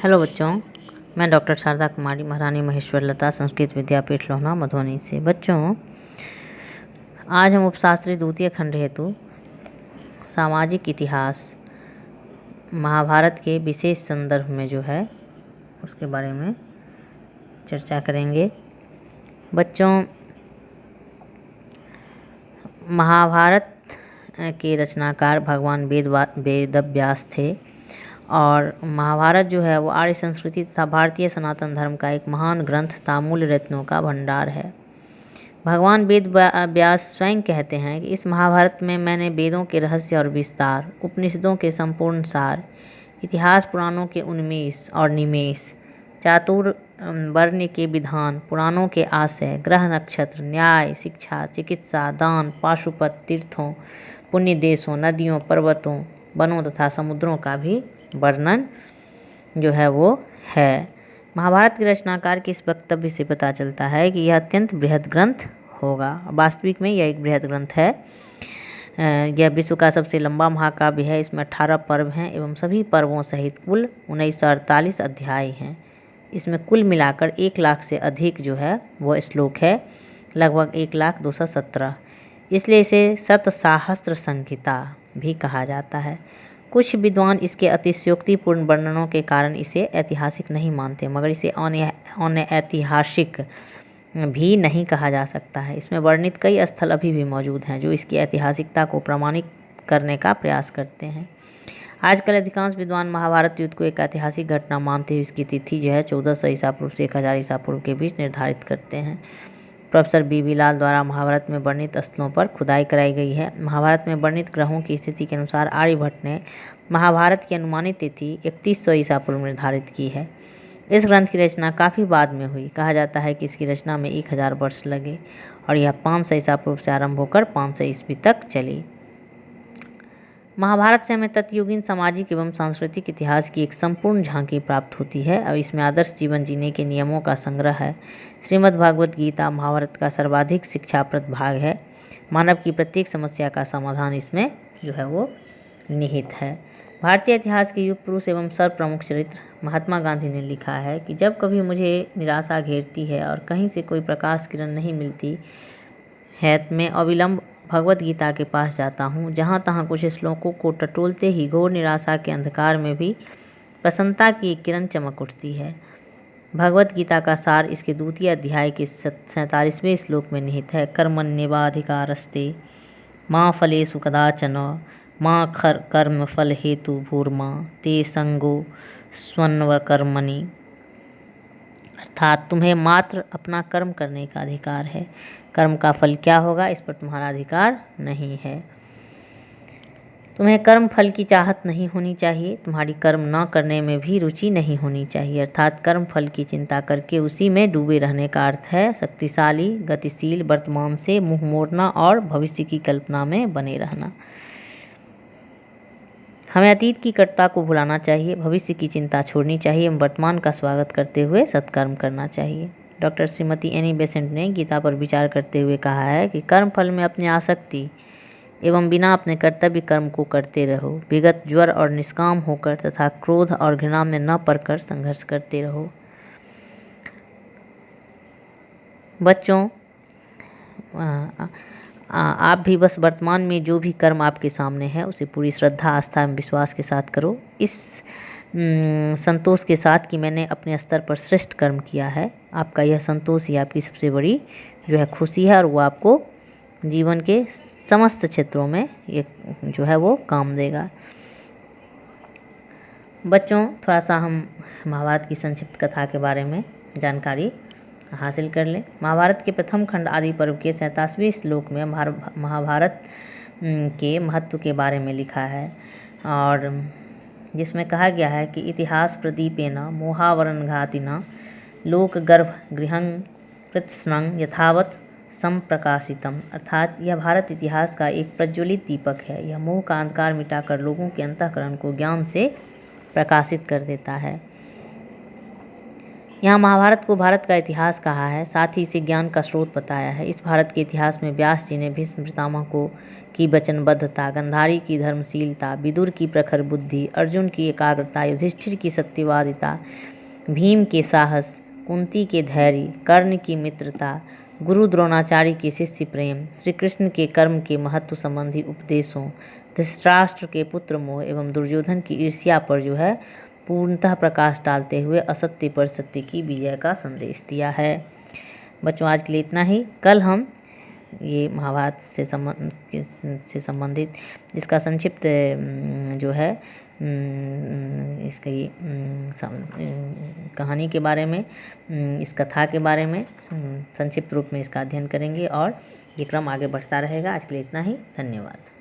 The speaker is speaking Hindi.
हेलो बच्चों, मैं डॉक्टर शारदा कुमारी महारानी महेश्वर लता संस्कृत विद्यापीठ लोहना मधुबनी से। बच्चों, आज हम उपशास्त्री द्वितीय खंड हेतु सामाजिक इतिहास महाभारत के विशेष संदर्भ में जो है उसके बारे में चर्चा करेंगे। बच्चों, महाभारत के रचनाकार भगवान वेदव्यास थे और महाभारत जो है वो आर्य संस्कृति तथा भारतीय सनातन धर्म का एक महान ग्रंथ तथा मूल्य रत्नों का भंडार है। भगवान व्यास स्वयं कहते हैं कि इस महाभारत में मैंने वेदों के रहस्य और विस्तार, उपनिषदों के संपूर्ण सार, इतिहास पुराणों के उन्मेष और निमेष, चातुर्वर्ण के विधान, पुराणों के आशय, ग्रह नक्षत्र, न्याय, शिक्षा, चिकित्सा, दान, पाशुपत, तीर्थों, पुण्य देशों, नदियों, पर्वतों, वनों तथा समुद्रों का भी वर्णन जो है वो है। महाभारत के रचनाकार के इस वक्तव्य से पता चलता है कि यह अत्यंत बृहद ग्रंथ होगा। वास्तविक में यह एक बृहद ग्रंथ है। यह विश्व का सबसे लंबा महाकाव्य है। इसमें 18 पर्व हैं एवं सभी पर्वों सहित कुल 1948 अध्याय हैं। इसमें कुल मिलाकर 1 लाख से अधिक जो है वो श्लोक है, लगभग 1,02,17। इसलिए इसे शतसाहस्त्र संहिता भी कहा जाता है। कुछ विद्वान इसके अतिशयोक्तिपूर्ण वर्णनों के कारण इसे ऐतिहासिक नहीं मानते, मगर इसे अनऐतिहासिक भी नहीं कहा जा सकता है। इसमें वर्णित कई स्थल अभी भी मौजूद हैं जो इसकी ऐतिहासिकता को प्रमाणित करने का प्रयास करते हैं। आजकल अधिकांश विद्वान महाभारत युद्ध को एक ऐतिहासिक घटना मानते हुए इसकी तिथि जो है 1400 ईसा पूर्व से 1000 ईसा पूर्व के बीच निर्धारित करते हैं। प्रोफेसर BB लाल द्वारा महाभारत में वर्णित स्थलों पर खुदाई कराई गई है। महाभारत में वर्णित ग्रहों की स्थिति के अनुसार आर्यभट्ट ने महाभारत की अनुमानित तिथि 3100 ईसा पूर्व निर्धारित की है। इस ग्रंथ की रचना काफ़ी बाद में हुई। कहा जाता है कि इसकी रचना में 1000 वर्ष लगे और यह 500 ईसा पूर्व से आरंभ होकर 500 ईस्वी तक चली। महाभारत से हमें तत्युगीन सामाजिक एवं सांस्कृतिक इतिहास की एक संपूर्ण झांकी प्राप्त होती है और इसमें आदर्श जीवन जीने के नियमों का संग्रह है। श्रीमद् भागवत गीता महाभारत का सर्वाधिक शिक्षाप्रद भाग है। मानव की प्रत्येक समस्या का समाधान इसमें जो है वो निहित है। भारतीय इतिहास के युग पुरुष एवं सर्वप्रमुख चरित्र महात्मा गांधी ने लिखा है कि जब कभी मुझे निराशा घेरती है और कहीं से कोई प्रकाश किरण नहीं मिलती है, मैं अविलंब भगवत गीता के पास जाता हूँ। जहाँ तहाँ कुछ श्लोकों को टटोलते ही घोर निराशा के अंधकार में भी प्रसन्नता की एक किरण चमक उठती है। भगवत गीता का सार इसके द्वितीय अध्याय के 47वें श्लोक में निहित है। कर्मण्येवाधिकारस्ते माँ फलेषु कदाचन माँ कर्म फल हेतु भूर्मा ते संगो स्वन्वकर्मणि। अर्थात तुम्हें मात्र अपना कर्म करने का अधिकार है, कर्म का फल क्या होगा इस पर तुम्हारा अधिकार नहीं है। तुम्हें कर्म फल की चाहत नहीं होनी चाहिए, तुम्हारी कर्म न करने में भी रुचि नहीं होनी चाहिए। अर्थात कर्म फल की चिंता करके उसी में डूबे रहने का अर्थ है शक्तिशाली, गतिशील, वर्तमान से मुंह मोड़ना और भविष्य की कल्पना में बने रहना। हमें अतीत की कटुता को भुलाना चाहिए, भविष्य की चिंता छोड़नी चाहिए एवं वर्तमान का स्वागत करते हुए सत्कर्म करना चाहिए। डॉक्टर श्रीमती एनी बेसेंट ने गीता पर विचार करते हुए कहा है कि कर्म फल में अपनी आसक्ति एवं बिना अपने कर्तव्य कर्म को करते रहो। विगत ज्वर और निष्काम होकर तथा क्रोध और घृणा में न पड़कर संघर्ष करते रहो। बच्चों, आप भी बस वर्तमान में जो भी कर्म आपके सामने है उसे पूरी श्रद्धा, आस्था एवं विश्वास के साथ करो। इस संतोष के साथ कि मैंने अपने स्तर पर श्रेष्ठ कर्म किया है। आपका यह संतोष ही आपकी सबसे बड़ी जो है खुशी है और वो आपको जीवन के समस्त क्षेत्रों में ये जो है वो काम देगा। बच्चों, थोड़ा सा हम महाभारत की संक्षिप्त कथा के बारे में जानकारी हासिल कर लें। महाभारत के प्रथम खंड आदि पर्व के 87वें श्लोक में महाभारत के महत्व के बारे में लिखा है और जिसमें कहा गया है कि इतिहास प्रदीपेन मोहावरणघातिना लोक गर्भ गृहं कृत्स्नं यथावत संप्रकाशितम। अर्थात यह भारत इतिहास का एक प्रज्वलित दीपक है। यह मोह का अंधकार मिटाकर लोगों के अंतःकरण को ज्ञान से प्रकाशित कर देता है। यहाँ महाभारत को भारत का इतिहास कहा है, साथ ही इसे ज्ञान का स्रोत बताया है। इस भारत के इतिहास में व्यास जी ने भीष्म पितामह को की वचनबद्धता, गांधारी की धर्मशीलता, विदुर की प्रखर बुद्धि, अर्जुन की एकाग्रता, युधिष्ठिर की सत्यवादिता, भीम के साहस, कुंती के धैर्य, कर्ण की मित्रता, गुरु द्रोणाचार्य के शिष्य प्रेम, श्री कृष्ण के कर्म के महत्व संबंधी उपदेशों, धृतराष्ट्र के पुत्र मोह एवं दुर्योधन की ईर्ष्या पर जो है पूर्णतः प्रकाश डालते हुए असत्य पर सत्य की विजय का संदेश दिया है। बच्चों, आज के लिए इतना ही। कल हम ये महाभारत से संबंधित इसका संक्षिप्त जो है इसकी कहानी के बारे में, इस कथा के बारे में संक्षिप्त रूप में इसका अध्ययन करेंगे और ये क्रम आगे बढ़ता रहेगा। आज के लिए इतना ही। धन्यवाद।